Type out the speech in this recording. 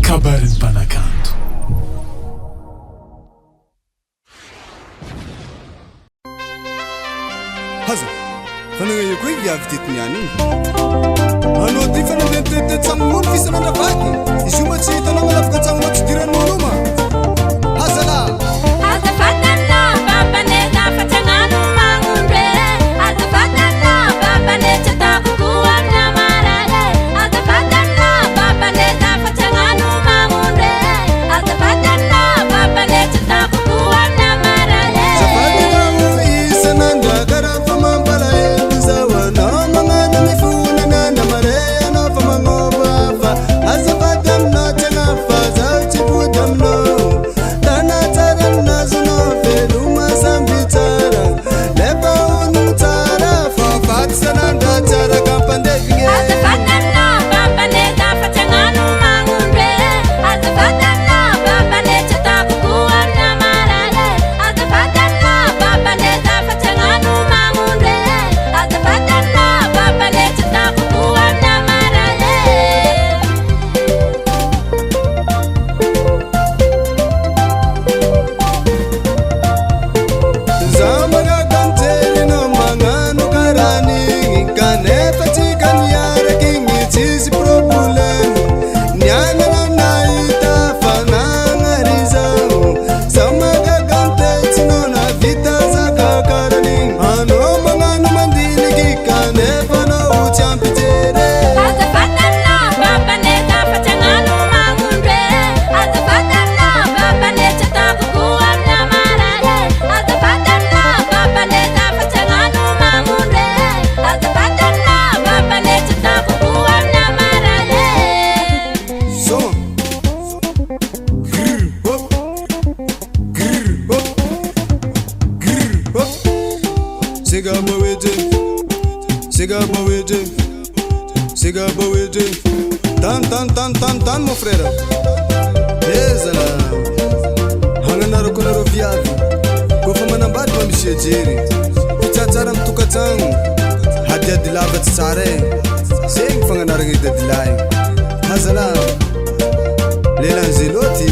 kabarin'ny mpanakanto. haza fanagna koa viavy tetiny any anao ty fanandetetete tsagnon'olo fisanandra vaky izy io ma tsy hitanao malavaka tsagno tsy diran'olo ma haza la azafatana babaneta fatsangano magnombe azafatana babaneta takokoa amina marale azafatana babaneta fatsangano magnombe azafatana babaneta takokoa amina marale zafatinao isanandra karaha fa mampalahelo zao anao magnano mifonana mare anao fa magnova fa azafady aminao tsy anafa zaho tsy vody aminao tana tsara aminazonao veloma samby tsara lefa ono tsara fa vaty sanandra tsara kampandevigny azafatana babaneta fatsangano magnombe azafatana babaneta takokoa amina marale azafatana babaneta fatsangano magnombe azafatana babaneta takokoa amina marale zaho magnakanjelinao magnano karanigny kanefa tsika niaraky igny tsisy problemo nianana nahita fanagnary zao zaho magnakantetsinao na vita zaka karanigny anao magnano mandiniky kanefa anao tsy ampijere azafatana babaneta fatsangano magnombe azafatana babaneta takokoa amina marale azafatana babaneta fatsangano magnombe azafatana babaneta takokoa amina marale Som. Grr, hop. Grr, hop. Grr, hop. Sega bawede. Sega bawede. Sega bawede. Tan mon frère. Ezala. Hanganaro konaro viavy. Kofa manambady ma misy jery. Fitsatsara mitokatsagno. Hadiady lavatsy tsara e. Zegny fagnanaragna edy adilahy. Hazala. Lelan'ny zelôty